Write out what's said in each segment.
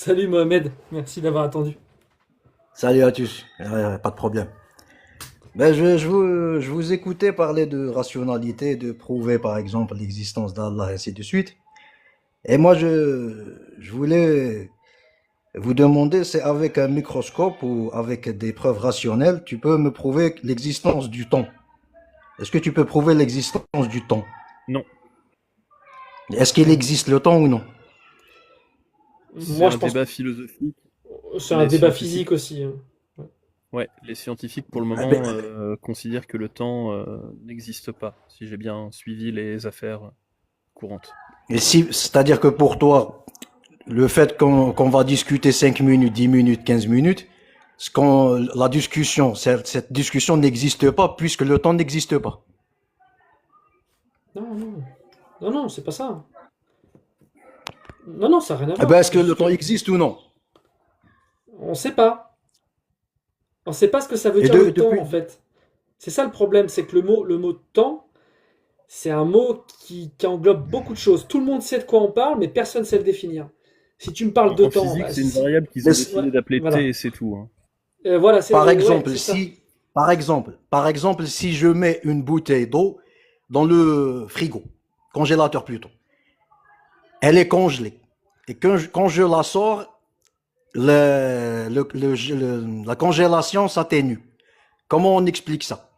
Salut Mohamed, merci d'avoir attendu. Salut à tous. Pas de problème. Je vous écoutais parler de rationalité, de prouver par exemple l'existence d'Allah et ainsi de suite. Et moi, je voulais vous demander, c'est avec un microscope ou avec des preuves rationnelles, tu peux me prouver l'existence du temps. Est-ce que tu peux prouver l'existence du temps? Non, Est-ce qu'il existe le temps ou non? c'est Moi un je pense débat philosophique. que c'est un Les débat scientifiques, physique aussi, hein. ouais, les scientifiques pour le Ah moment ben, considèrent que le temps n'existe pas, si j'ai bien suivi les affaires courantes. et si, c'est-à-dire que pour toi, le fait qu'on va discuter 5 minutes, 10 minutes, 15 minutes, la discussion, cette discussion n'existe pas puisque le temps n'existe pas. Non, non, non, non, c'est pas ça. Non, non, ça n'a rien à Eh ben, voir. est-ce que C'est le juste temps que existe ou non? on sait pas. On sait pas ce que ça veut Et dire le temps depuis. en fait. C'est ça le problème, c'est que le mot temps, c'est un mot qui englobe beaucoup de choses. Tout le monde sait de quoi on parle, mais personne ne sait le définir. Si tu me parles de En temps, physique, bah, c'est une si, variable qu'ils Mais ont c'est- ouais, décidé d'appeler t voilà. et c'est tout, hein. Voilà, par ouais, exemple, c'est ça. par exemple, si je mets une bouteille d'eau dans le frigo, congélateur plutôt, elle est congelée. Et quand je la sors, la congélation s'atténue. Comment on explique ça?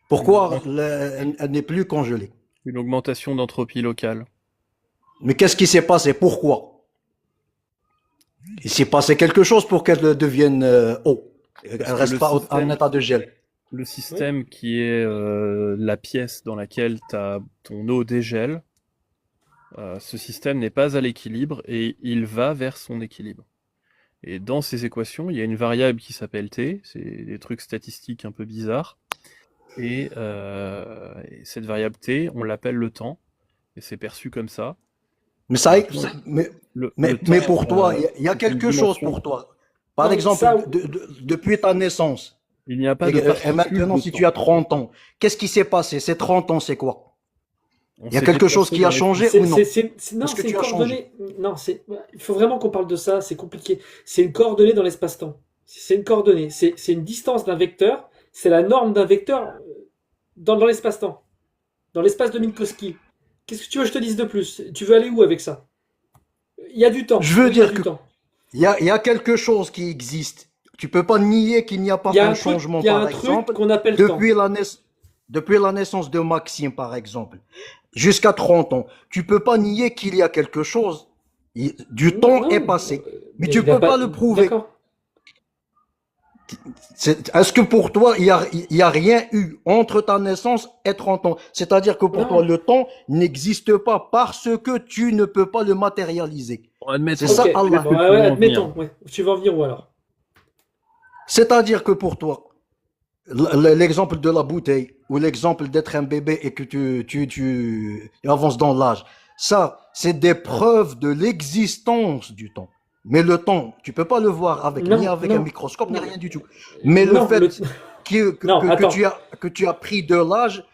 Une, Pourquoi augmen- elle n'est plus congelée? une augmentation d'entropie locale. Mais qu'est-ce qui s'est passé? Pourquoi? Il s'est passé quelque chose pour qu'elle devienne eau. Elle Parce que reste pas en état de gel. le Oui. système qui est la pièce dans laquelle ton eau dégèle, ce système n'est pas à l'équilibre et il va vers son équilibre. Et dans ces équations, il y a une variable qui s'appelle t, c'est des trucs statistiques un peu bizarres, et cette variable t, on l'appelle le temps, et c'est perçu comme ça. Mais ça, Euh, le mais temps, pour toi, il y a c'est une quelque chose dimension. pour toi. Par Non, mais exemple, ça, depuis ta naissance, Il n'y a pas de et particules maintenant, de si tu temps. as 30 ans, qu'est-ce qui s'est passé? Ces 30 ans, c'est quoi? On Il y a s'est quelque chose déplacé qui dans a l'espace. changé ou non? non, Est-ce que c'est une tu as changé? coordonnée. Non, il faut vraiment qu'on parle de ça. C'est compliqué. C'est une coordonnée dans l'espace-temps. C'est une coordonnée. C'est une distance d'un vecteur. C'est la norme d'un vecteur dans l'espace-temps, dans l'espace de Minkowski. Qu'est-ce que tu veux que je te dise de plus? Tu veux aller où avec ça? Il y a du temps. Je veux Oui, il y a dire du que temps. il y a quelque chose qui existe. Tu peux pas nier qu'il n'y a pas un changement, Il y a un par truc exemple, qu'on appelle temps. depuis depuis la naissance de Maxime, par exemple, jusqu'à 30 ans. Tu peux pas nier qu'il y a quelque chose. Du Non, temps est non, passé. Mais mais tu il a peux pas. pas le prouver. D'accord. Est-ce que pour toi, il y a rien eu entre ta naissance et 30 ans? C'est-à-dire que pour toi, Non. le temps n'existe pas parce que tu ne peux pas le matérialiser. Bon, C'est admettons. Ok. ça, Où est-ce Allah. Bon, que ouais, tu ouais, veux en venir? admettons. Ouais. Tu vas en venir où alors? C'est-à-dire que pour toi, l'exemple de la bouteille ou l'exemple d'être un bébé et que tu avances dans l'âge, ça, c'est des preuves de l'existence du temps. Mais le temps, tu peux pas le voir ni Non, avec un non, microscope, ni non, rien du tout. Mais le non. fait Non, attends. que tu as pris de l'âge,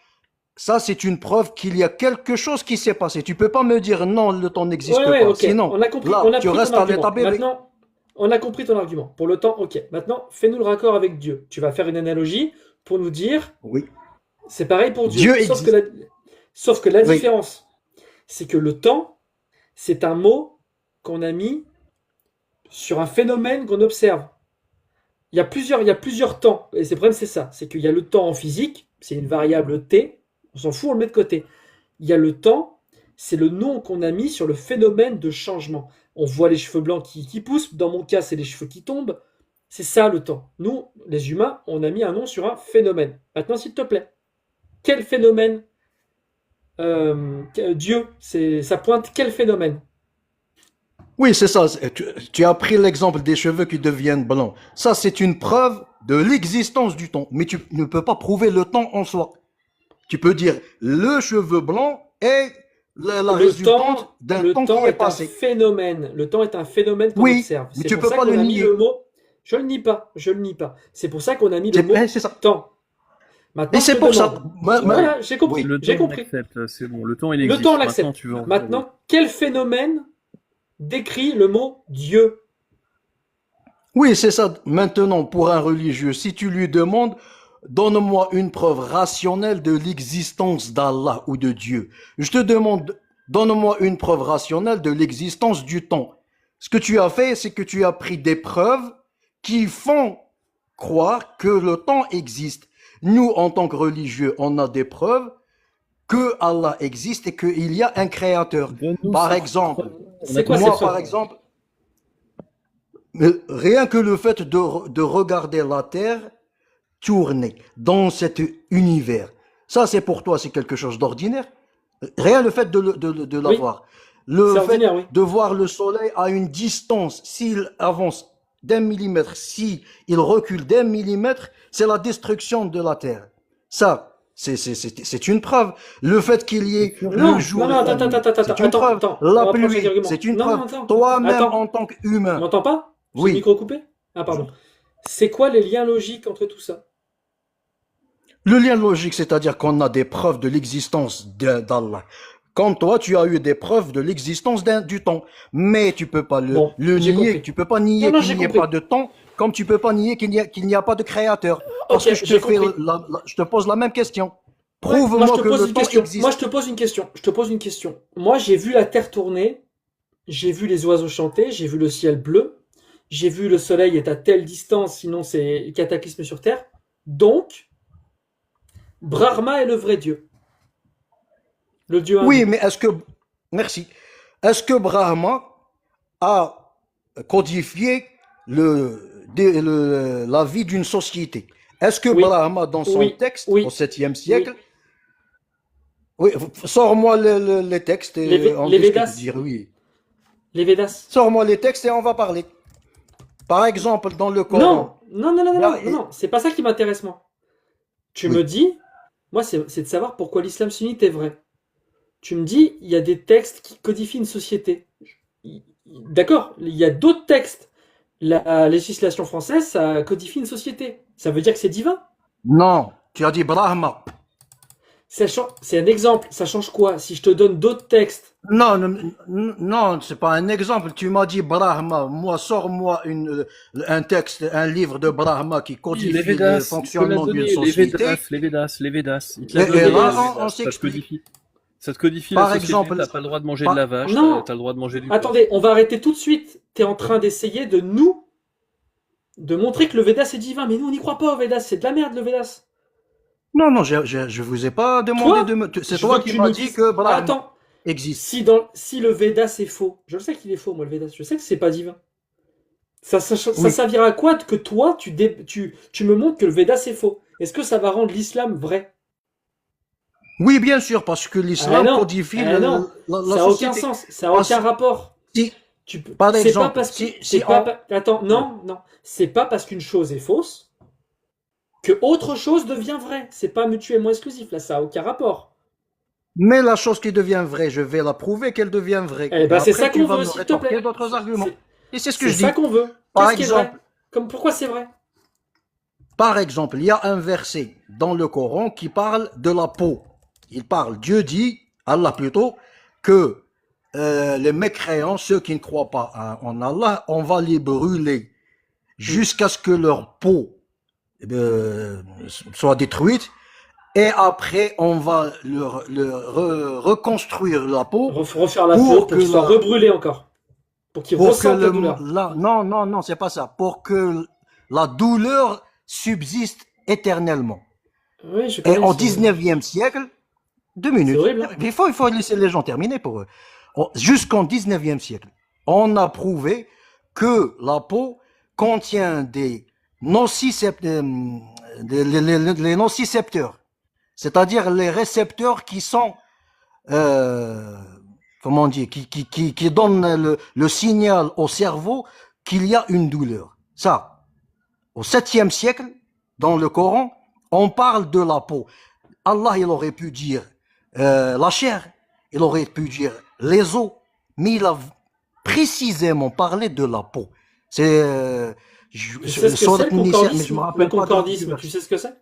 ça, c'est une preuve qu'il y a quelque chose qui s'est passé. Tu peux pas me dire non, le temps Ouais, n'existe ouais, pas. ok. Sinon, On a compris, on là, a tu pris ton restes à l'état argument. bébé. Maintenant, on a compris ton argument. Pour le temps, ok. Maintenant, fais-nous le raccord avec Dieu. Tu vas faire une analogie pour nous dire, Oui. c'est pareil pour Dieu. Dieu existe. Sauf que la Oui. différence, c'est que le temps, c'est un mot qu'on a mis sur un phénomène qu'on observe. Il y a plusieurs temps. Et le problème, c'est ça. C'est qu'il y a le temps en physique, c'est une variable t. On s'en fout, on le met de côté. Il y a le temps, c'est le nom qu'on a mis sur le phénomène de changement. On voit les cheveux blancs qui poussent. Dans mon cas, c'est les cheveux qui tombent. C'est ça le temps. Nous, les humains, on a mis un nom sur un phénomène. Maintenant, s'il te plaît, quel phénomène Dieu, ça pointe quel phénomène? Oui, c'est ça. Tu as pris l'exemple des cheveux qui deviennent blancs. Ça, c'est une preuve de l'existence du temps. Mais tu ne peux pas prouver le temps en soi. Tu peux dire le cheveu blanc est la résultante d'un Le temps qui temps est est un passé. phénomène. Le temps est un phénomène qu'on Oui, observe. mais C'est tu pour peux ça pas qu'on le a mis le nier. mot. Je le nie pas. Je le nie pas. C'est pour ça qu'on a mis le mot C'est ça. temps. Et Maintenant, je c'est te pour ça. demande. Voilà, j'ai compris. Le J'ai temps, on compris. accepte, c'est bon. Le temps, il Le temps, on existe. Maintenant, l'accepte. tu veux en venir où? Maintenant, quel phénomène décrit le mot Dieu? Oui, c'est ça. Maintenant, pour un religieux, si tu lui demandes, donne-moi une preuve rationnelle de l'existence d'Allah ou de Dieu. Je te demande, donne-moi une preuve rationnelle de l'existence du temps. Ce que tu as fait, c'est que tu as pris des preuves qui font croire que le temps existe. Nous, en tant que religieux, on a des preuves que Allah existe et qu'il y a un créateur. Donne-nous Par ces exemple, preuves. C'est quoi ces moi, par preuves? exemple, rien que le fait de regarder la Terre tourner dans cet univers, ça c'est pour toi, c'est quelque chose d'ordinaire. Rien le fait de Oui, l'avoir. Le c'est fait ordinaire, oui. de voir le soleil à une distance, s'il avance d'un millimètre, si il recule d'un millimètre, c'est la destruction de la Terre. Ça, c'est une preuve. Le fait qu'il y ait le Non, non, jour non, et la attends, attends, nuit, attends, attends, c'est une attends, preuve. attends, on La va prendre chaque pluie, argument. c'est une Non, preuve. non, attends, Toi-même, attends, en tant tu qu'humain, m'entends pas? J'ai le oui. micro coupé? Ah, pardon. C'est quoi les liens logiques entre tout ça? Le lien logique, c'est-à-dire qu'on a des preuves de l'existence d'Allah. Comme toi, tu as eu des preuves de l'existence du temps. Mais tu peux pas Bon, le j'ai nier. compris. Tu peux pas Non, nier non, qu'il j'ai n'y ait pas compris. de temps, comme tu peux pas nier qu'il n'y a pas de créateur. Parce Ok, que je te j'ai fais compris. je te pose la même question. Ouais, moi je Prouve-moi te que pose le une temps question. Moi je existe. te pose une question. Je te pose une question. Moi j'ai vu la terre tourner, j'ai vu les oiseaux chanter, j'ai vu le ciel bleu, j'ai vu le soleil est à telle distance, sinon c'est cataclysme sur terre. Donc, Brahma est le vrai Dieu, le Dieu Oui, hindou. mais merci. Est-ce que Brahma a codifié la vie d'une société? Est-ce que Oui, Brahma, dans son oui, texte, au oui, 7e siècle, oui. oui, sors-moi les textes et on Les discute. Védas, Dire oui. les Védas. Sors-moi les textes et on va parler. Par exemple, dans le Non, Coran, non, non, non, il non, y a, non, non, non, c'est pas ça qui m'intéresse moi. Tu me oui. dis, moi c'est de savoir pourquoi l'islam sunnite est vrai. Tu me dis, il y a des textes qui codifient une société. D'accord, il y a d'autres textes. La législation française, ça codifie une société. Ça veut dire que c'est divin. Non, tu as dit Brahma. C'est un exemple. Ça change quoi? Si je te donne d'autres textes. Non, non, c'est pas un exemple. Tu m'as dit Brahma. Moi, sors-moi un texte, un livre de Brahma qui Oui, les codifie le Védas, il te l'a fonctionnement d'une donné, société. Les Védas, il te l'a Et donné, Les là, les Védas. on Védas, s'explique. ça te codifie la Par société, exemple, t'as pas le droit de manger de la par- vache, Non, t'as le droit de manger du porc. attendez, on va arrêter tout de suite. T'es en train d'essayer de montrer que le Vedas est divin. Mais nous, on n'y croit pas au Vedas. C'est de la merde, le Vedas. non, non, je vous ai pas demandé Toi, c'est je veux toi que qui tu m'as nous dit dises. que Ah, Brahma attends. existe. Si le Vedas est faux, je le sais qu'il est faux, moi, le Vedas. Je sais que c'est pas divin. Ça Oui. servira à quoi que toi, tu me montres que le Vedas est faux? Est-ce que ça va rendre l'islam vrai? Oui, bien sûr, parce que Ah l'islam non, codifie ah non, la ça a aucun société. sens, ça a aucun Parce- rapport. si, par C'est pas exemple, parce que, c'est si pas, on, pa- attends, oui. non, non, c'est pas parce qu'une chose est fausse que autre chose devient vraie. C'est pas mutuellement exclusif, là, ça a aucun rapport. Mais la chose qui devient vraie, je vais la prouver qu'elle devient vraie. Eh Et ben, c'est ça après, tu qu'on vas veut, me s'il te rétorquer plaît. d'autres arguments. C'est Et c'est ce que c'est je ça dis. qu'on veut. Par Qu'est-ce qui est vrai? exemple, Pourquoi c'est vrai? il y a un verset dans le Coran qui parle de la peau. Dieu dit, Allah plutôt, que les mécréants, ceux qui ne croient pas en Allah, on va les brûler Hmm. jusqu'à ce que leur peau soit détruite. Et après, on va reconstruire la peau Refaire la peau pour pour que qu'il soit la, rebrûlé encore. Pour qu'il ressente la douleur. non, non, non, c'est pas ça. Pour que la douleur subsiste éternellement. Oui, je Et connais en ce. 19e siècle, deux C'est minutes, horrible, hein. il faut laisser les gens terminer pour eux. Jusqu'en 19e siècle, on a prouvé que la peau contient des les nocicepteurs, c'est-à-dire les récepteurs qui sont, euh, comment on dit, qui donnent le signal au cerveau qu'il y a une douleur. Ça, au 7e siècle, dans le Coran, on parle de la peau. Allah, il aurait pu dire la chair, il aurait pu dire les os, mais il a précisément parlé de la peau. C'est Tu sais ce que Surat c'est le Nisa, mais je me concordisme? Le rappelle pas du concordisme, tu verset. sais ce que c'est?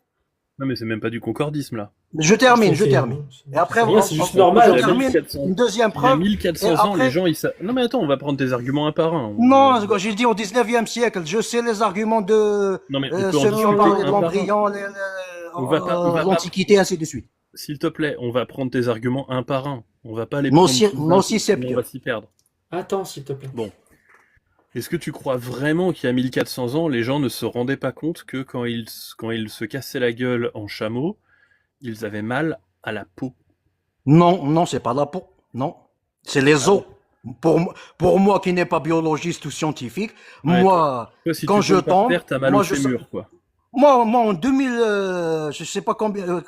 Non, mais c'est même pas du concordisme, là. Je termine. Et après, rien, c'est juste on normal. Il y a termine 1400 une deuxième il y a preuve. 1400 Et ans, après- les gens, ils savent... Non, mais attends, on va prendre tes arguments un par un. Non, j'ai dit au 19e siècle, je sais les arguments de Non, mais on peut en ceux qui ont discuter parlé de un par un. l'embryon, On va pas- l'Antiquité, ainsi de suite. S'il te plaît, on va prendre tes arguments un par un. On va pas les Moi prendre aussi- tous moi un, aussi, c'est sinon on pire. va s'y perdre. Attends, s'il te plaît. Bon. Est-ce que tu crois vraiment qu'il y a 1400 ans, les gens ne se rendaient pas compte que quand ils se cassaient la gueule en chameau, ils avaient mal à la peau? Non, c'est pas la peau. Non, c'est les Ah os. Pour moi qui n'est pas biologiste ou scientifique, Ouais, moi, Toi, si quand tu je tombes par tombe, terre, t'as mal moi, au je fémur, quoi. moi, en 2000, je sais pas combien,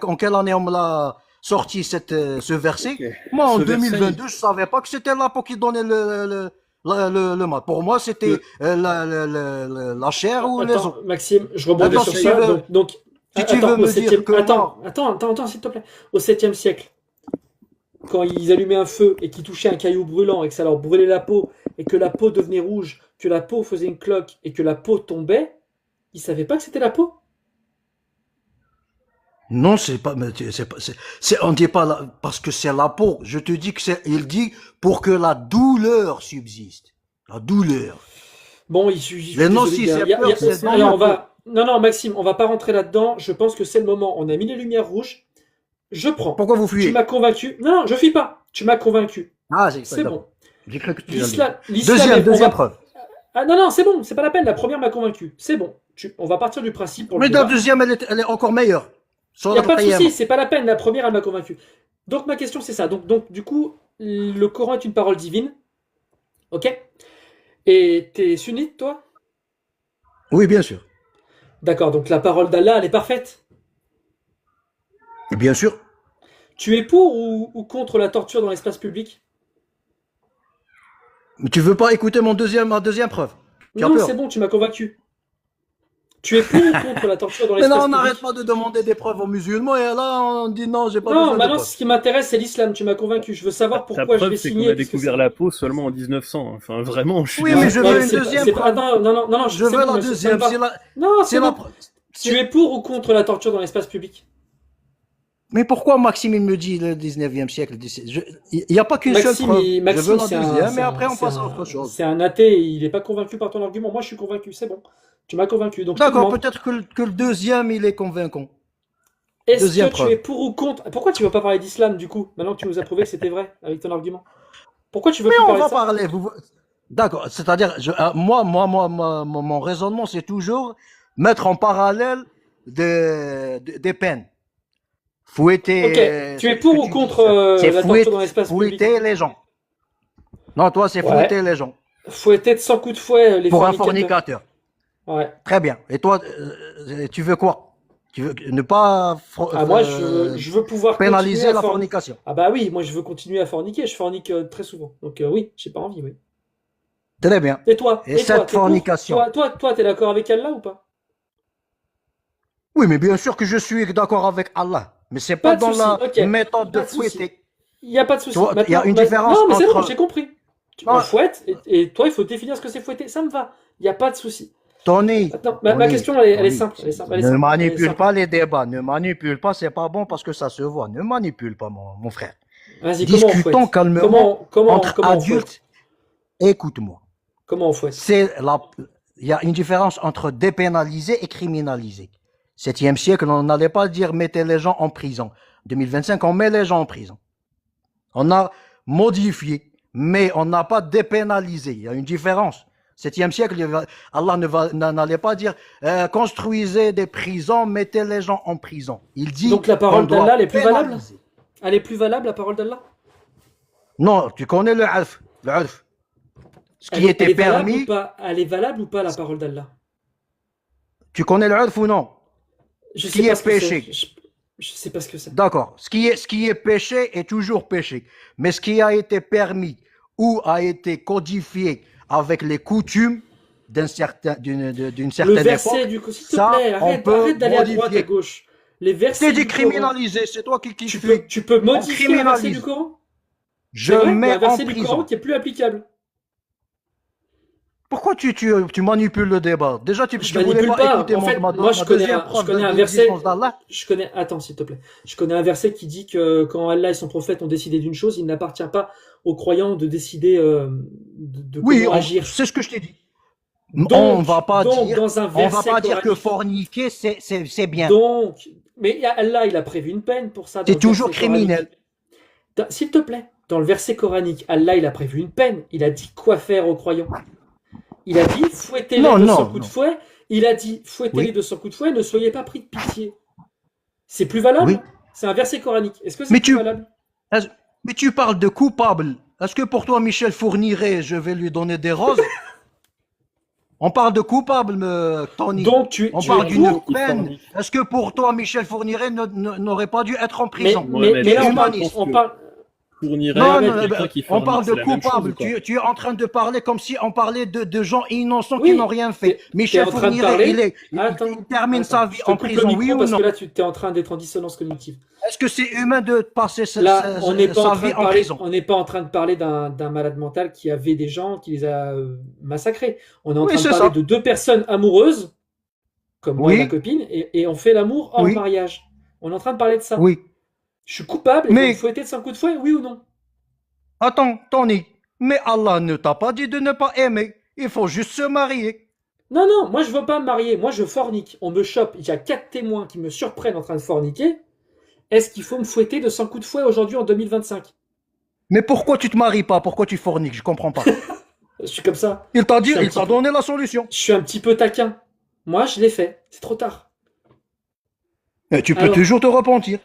en quelle année on me l'a sorti ce verset. Ok. Moi, en Ce verset, 2022, je savais pas que c'était la peau qui donnait le mal. Pour moi, c'était la chair ou les os. Attends, Maxime, je rebondis Attends, sur si ça. tu veux- Donc, si tu attends, veux au me dire 7e que attends, s'il te plaît. Au 7e siècle, quand ils allumaient un feu et qu'ils touchaient un caillou brûlant et que ça leur brûlait la peau et que la peau devenait rouge, que la peau faisait une cloque et que la peau tombait, ils savaient pas que c'était la peau? Non, c'est pas, on dit pas parce que c'est la peau. Je te dis que il dit pour que la douleur subsiste. La douleur. Bon, il suffit. Les non-si, c'est peur, c'est dans Alors, la Non, Maxime, on va pas rentrer là-dedans. Je pense que c'est le moment. On a mis les lumières rouges. Je prends. Pourquoi vous Tu fuyez? m'as convaincu. Non, je fuis pas. Tu m'as convaincu. Ah, C'est bon. d'accord. J'ai cru que tu L'islam, Deuxième preuve. Ah non, c'est bon, c'est pas la peine. La première m'a convaincu. C'est bon. On va partir du principe pour le Mais la débat. deuxième, elle est encore meilleure. Sur Il n'y a la pas de quatrième. souci, c'est pas la peine. La première, elle m'a convaincu. Donc ma question, c'est ça. Donc du coup, le Coran est une parole divine. Ok? Et t'es sunnite, toi? Oui, bien sûr. D'accord, donc la parole d'Allah, elle est parfaite. Bien sûr. Tu es pour ou contre la torture dans l'espace public? Mais tu veux pas écouter ma deuxième preuve? Tu as Non, peur? c'est bon, tu m'as convaincu. Tu es pour ou contre la torture dans Mais l'espace non, on public? n'arrête pas de demander des preuves aux musulmans et là, on dit non, j'ai pas Non, besoin de maintenant, preuves. ce qui m'intéresse, c'est l'islam. Tu m'as convaincu. Je veux savoir Ta pourquoi je preuve, vais c'est signer. qu'on a parce que découvert c'est- la peau seulement en 1900. Enfin, vraiment, je suis Oui, désolé. mais je Non, veux mais une c'est pas- deuxième c'est pas- preuve. non, Je c'est veux bon, la mais deuxième. pas- C'est la... Non, c'est c'est la bon. preuve. Tu es pour ou contre la torture dans l'espace public? Mais pourquoi Maxime il me dit le 19e siècle? Il n'y a pas qu'une seule Maxime, preuve. il- Je veux Maxime, la c'est un- deuxième, c'est mais un- après on c'est passe à un- autre chose. C'est un athée, il n'est pas convaincu par ton argument. Moi, je suis convaincu, c'est bon. Tu m'as convaincu. Donc, je te D'accord, demande, peut-être que le deuxième il est convaincant. est-ce deuxième que tu preuve. es pour ou contre? Pourquoi tu ne veux pas parler d'islam du coup? Maintenant que tu nous as prouvé que c'était vrai avec ton argument. Pourquoi tu veux Mais plus on parler va de ça? parler. D'accord, c'est-à-dire, mon raisonnement, c'est toujours mettre en parallèle des peines. Fouetter. Ok. Tu es pour ce que ou tu contre dis, ça. C'est la torture dans l'espace public? fouetter les gens. Non, toi, c'est Ouais. fouetter les gens. Fouetter de 100 coups de fouet les Pour un fornicateurs. fornicateur. Ouais. Très bien. Et toi, tu veux quoi? Tu veux ne pas Ah, moi, je veux pouvoir pénaliser continuer à la forniquer. fornication. Ah bah oui, moi je veux continuer à forniquer. Je fornique très souvent. Donc oui, j'ai pas envie, oui. Très bien. Et toi? Et toi, cette t'es pour? fornication. Toi, t'es d'accord avec Allah ou pas? Oui, mais bien sûr que je suis d'accord avec Allah. Mais c'est Pas pas de dans souci, la ok. méthode de Pas de souci. fouetter. Il n'y a pas de souci. Tu vois, il y a Maintenant, une différence Non, mais c'est bon, entre- j'ai compris. Non. On fouette, et toi, il faut définir ce que c'est fouetter. Ça me va. Il n'y a pas de souci. Tony, Attends, ma Tony, question, elle est Tony, simple. Elle est simple. ne manipule pas les débats. Ne manipule pas, c'est pas bon parce que ça se voit. Ne manipule pas, mon frère. Vas-y, comment on Discutons fouette? calmement entre comment on adultes. fouette? Écoute-moi. Comment on fouette? Il y a une différence entre dépénaliser et criminaliser. 7e siècle, on n'allait pas dire mettez les gens en prison. 2025, on met les gens en prison. On a modifié, mais on n'a pas dépénalisé. Il y a une différence. 7e siècle, Allah n'allait pas dire construisez des prisons, mettez les gens en prison. Il dit. Donc la parole on doit d'Allah, elle est plus valable? pénaliser. Elle est plus valable, la parole d'Allah? Non, tu connais le arf. Le arf. Ce qui Elle était est valable permis. ou pas? Elle est valable ou pas, la parole d'Allah? Tu connais le arf ou non? Je Ce sais qui pas est ce que c'est. péché. Je sais pas ce que c'est. D'accord. Ce qui est péché est toujours péché. Mais ce qui a été permis ou a été codifié avec les coutumes d'une certaine Le verset époque, du Coran, s'il te ça, plaît, on peut arrête d'aller à droite, modifier. à gauche. Les versets c'est du Coran. décriminalisé. C'est toi qui Tu peux modifier un verset criminalise. du Coran? Je C'est vrai, il y a mets un en verset du Coran prison. qui est plus applicable. Pourquoi tu manipules le débat? Déjà, Je tu voulais manipule pas pas. écouter En fait, moi, ma deuxième je preuve connais un de verset. l'existence d'Allah? Attends, s'il te plaît. Je connais un verset qui dit que quand Allah et son prophète ont décidé d'une chose, il n'appartient pas aux croyants de décider de Oui, comment agir. c'est ce que je t'ai dit. Donc, dans un On va verset pas dire que coranique, forniquer, c'est bien. mais Allah, il a prévu une peine pour ça dans C'est le toujours verset coranique. criminel. S'il te plaît, dans le verset coranique, Allah, il a prévu une peine. Il a dit quoi faire aux croyants. Il a dit fouettez-les de 100 coups de fouet. Il a dit fouettez-les de 100 coups de fouet, ne soyez pas pris de pitié. C'est plus valable? Oui. C'est un verset coranique. Est-ce que c'est plus valable? Mais tu parles de coupable. Est-ce que pour toi, Michel Fourniret, je vais lui donner des roses? On parle de coupable, Tony. Donc on parle d'une peine. Est-ce que pour toi, Michel Fourniret n'aurait pas dû être en prison? Mais là, on parle... on parle de coupable. Tu es en train de parler comme si on parlait de gens innocents qui n'ont rien fait. Michel Fourniret, il termine sa vie en prison, oui ou non? Parce que là, tu es en train d'être en dissonance cognitive. Est-ce que c'est humain de passer sa vie en prison? On n'est pas en train de parler d'un malade mental qui avait des gens, qui les a massacrés. On est en train de parler de deux personnes amoureuses, comme moi et ma copine, et on fait l'amour hors mariage. On est en train de parler de ça. Oui. Je suis coupable et vous fouetter de 100 coups de fouet, oui ou non? Attends, Tony, mais Allah ne t'a pas dit de ne pas aimer. Il faut juste se marier. Non, moi je veux pas me marier. Moi je fornique. On me chope. Il y a 4 témoins qui me surprennent en train de forniquer. Est-ce qu'il faut me fouetter de 100 coups de fouet aujourd'hui en 2025? Mais pourquoi tu te maries pas? Pourquoi tu forniques? Je comprends pas. Je suis comme ça. Il t'a donné la solution. Je suis un petit peu taquin. Moi je l'ai fait. C'est trop tard. Mais tu peux toujours te repentir.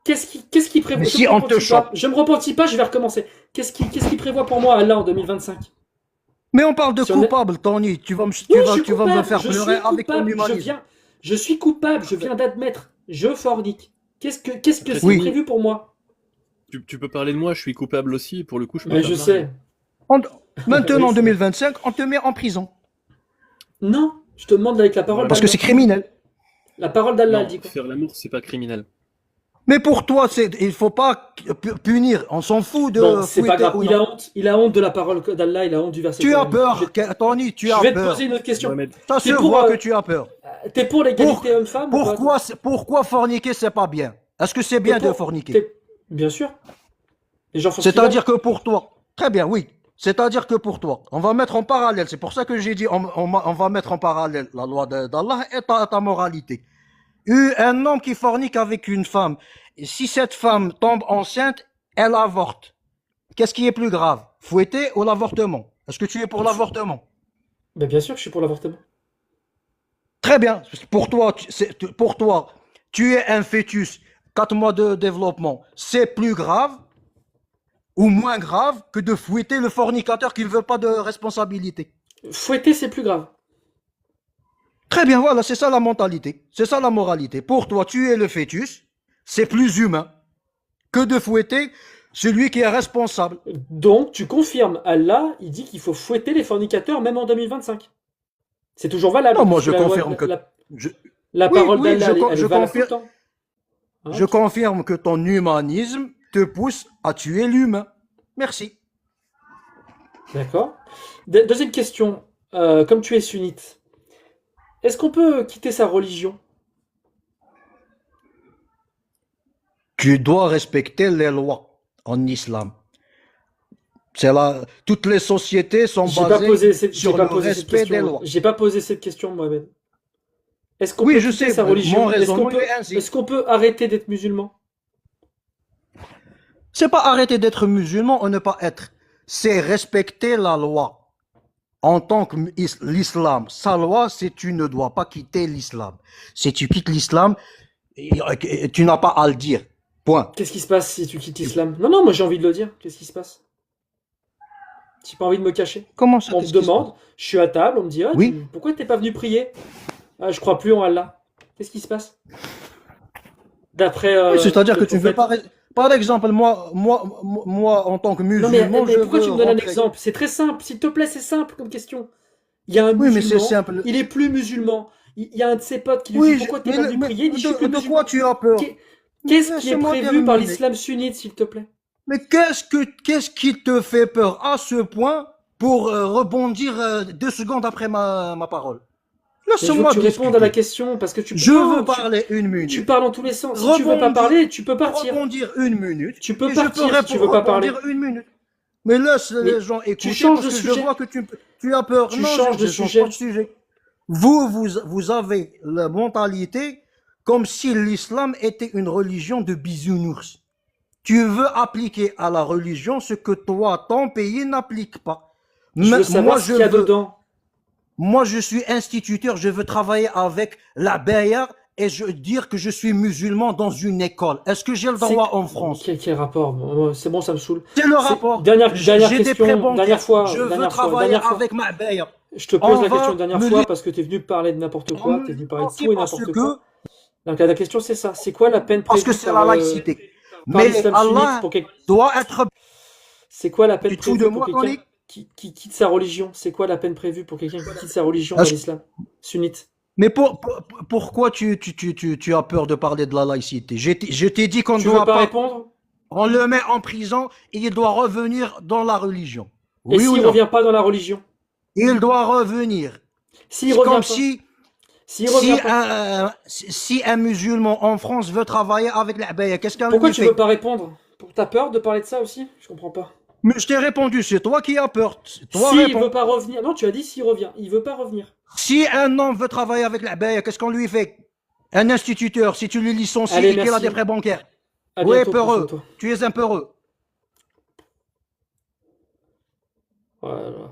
Qu'est-ce qui prévoit? Si on te chope. Je me repentis pas, je vais recommencer. Qu'est-ce qui prévoit pour moi Allah en 2025? Mais on parle de coupable, Tony. Tu vas me faire pleurer avec ton humanisme. Je suis coupable, je viens d'admettre. Je fornique. Qu'est-ce que c'est prévu pour moi? Tu peux parler de moi, je suis coupable aussi. Pour le coup, Mais je sais. Maintenant, en 2025, on te met en prison. Non, je te demande avec la parole. Parce que c'est criminel. La parole d'Allah dit quoi? Faire l'amour, c'est pas criminel. Mais pour toi, il faut pas punir. On s'en fout de. Bon, c'est pas grave. Il a honte de la parole d'Allah. Il a honte du verset. Tu as peur, Tony. Tu as peur. Je vais te poser une autre question. Ça se voit que tu as peur. T'es pour l'égalité homme-femme? Pourquoi forniquer, c'est pas bien? Est-ce que c'est bien de forniquer? Bien sûr. Les gens font. C'est-à-dire que pour toi. Très bien, oui. C'est-à-dire que pour toi, on va mettre en parallèle. C'est pour ça que j'ai dit on va mettre en parallèle la loi d'Allah et ta moralité. Un homme qui fornique avec une femme, si cette femme tombe enceinte, elle avorte. Qu'est-ce qui est plus grave? Fouetter ou l'avortement? Est-ce que tu es pour l'avortement? Ben bien sûr que je suis pour l'avortement. Très bien. Pour toi, tu es un fœtus, 4 mois de développement. C'est plus grave ou moins grave que de fouetter le fornicateur qui ne veut pas de responsabilité? Fouetter, c'est plus grave. Très bien, voilà, c'est ça la mentalité, c'est ça la moralité. Pour toi, tu es le fœtus, c'est plus humain que de fouetter celui qui est responsable. Donc, tu confirmes, Allah, il dit qu'il faut fouetter les fornicateurs même en 2025. C'est toujours valable. Non, moi je confirme que... La parole d'Allah, elle va tout le temps. Je confirme que ton humanisme te pousse à tuer l'humain. Merci. D'accord. Deuxième question, comme tu es sunnite, est-ce qu'on peut quitter sa religion? Tu dois respecter les lois en islam. Toutes les sociétés sont basées sur le respect des lois. J'ai pas posé cette question, Mohamed. Est-ce qu'on peut quitter sa religion? Est-ce qu'on peut arrêter d'être musulman? C'est pas arrêter d'être musulman ou ne pas être. C'est respecter la loi. En tant que l'islam, sa loi, c'est tu ne dois pas quitter l'islam. Si tu quittes l'islam, tu n'as pas à le dire. Point. Qu'est-ce qui se passe si tu quittes l'islam? Non, moi j'ai envie de le dire. Qu'est-ce qui se passe? J'ai pas envie de me cacher. Comment ça? On me demande, je suis à table, on me dit oui. Pourquoi t'es pas venu prier? Je crois plus en Allah. Qu'est-ce qui se passe? D'après. C'est-à-dire que tu ne veux pas. Par exemple, moi, en tant que musulman, non, mais pourquoi tu me donnes un exemple? C'est très simple, s'il te plaît, c'est simple comme question. Il y a un musulman, mais c'est simple. Il est plus musulman. Il y a un de ses potes qui lui dit pourquoi t'es pas venu prier? Il dit, je suis plus de quoi tu as peur? Qu'est-ce qui est prévu par l'islam sunnite, s'il te plaît? Mais qu'est-ce qui te fait peur à ce point pour rebondir 2 secondes après ma parole. Mais je veux Laisse-moi que tu répondes à la discuter. question parce que tu peux Je non, veux parler une tu minute. parles dans tous les sens. Si tu veux pas Rebondir, parler, tu peux partir. rebondir une minute. Tu peux Et je partir ferai si tu pour veux pas parler. rebondir une minute. Mais laisse Mais les gens tu écouter changes de parce que je sujet. vois que tu as peur. Tu Non, changes de je change pas sujet. de sujet. Vous avez la mentalité comme si l'islam était une religion de bisounours. Tu veux appliquer à la religion ce que toi, ton pays n'applique pas. Je veux savoir Moi, ce qu'il y a dedans. moi, je suis instituteur, je veux travailler avec la BIA et je dire que je suis musulman dans une école. Est-ce que j'ai le C'est droit en France? quel rapport? Bon, c'est bon, ça me saoule. C'est le C'est rapport. dernière J'ai des prêts question, bancaires. Je veux travailler dernière fois. avec ma BIA. Je te pose On la question va une dernière me fois parce que tu es venu parler de n'importe on quoi, me tu es venu parler de licencie tout et parce n'importe que quoi. Donc la question c'est ça, c'est quoi la peine parce que prévue c'est la laïcité. par Mais l'islam sunnite Allah pour quelqu'un? doit être C'est quoi la peine du tout de prévue pour moi, quelqu'un Tony. qui quitte sa religion? C'est quoi la peine prévue pour quelqu'un qui quitte sa religion dans Est-ce- l'islam sunnite? Mais pourquoi tu as peur de parler de la laïcité? Je t'ai dit qu'on ne Tu veux doit pas pas. répondre? On le met en prison et il doit revenir dans la religion. Et Oui ou s'il non? revient pas dans la religion? Il doit revenir. S'il C'est revient comme pas? si, S'il revient pas? si un musulman en France veut travailler avec l'abaya, qu'est-ce qu'on Pourquoi lui tu veux fait? pas répondre? T'as peur de parler de ça aussi? Je comprends pas. Mais je t'ai répondu, c'est toi qui as peur. Toi S'il réponds. veut pas revenir. Non, tu as dit s'il revient. Il veut pas revenir. Si un homme veut travailler avec l'abaya, qu'est-ce qu'on lui fait? Un instituteur, si tu le licencies Allez, et qu'il a merci. des prêts bancaires. À Oui, bientôt, prends soin de peureux. toi. Tu es un peureux. Voilà.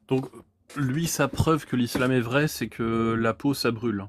Donc, lui, sa preuve que l'islam est vrai, c'est que la peau, ça brûle.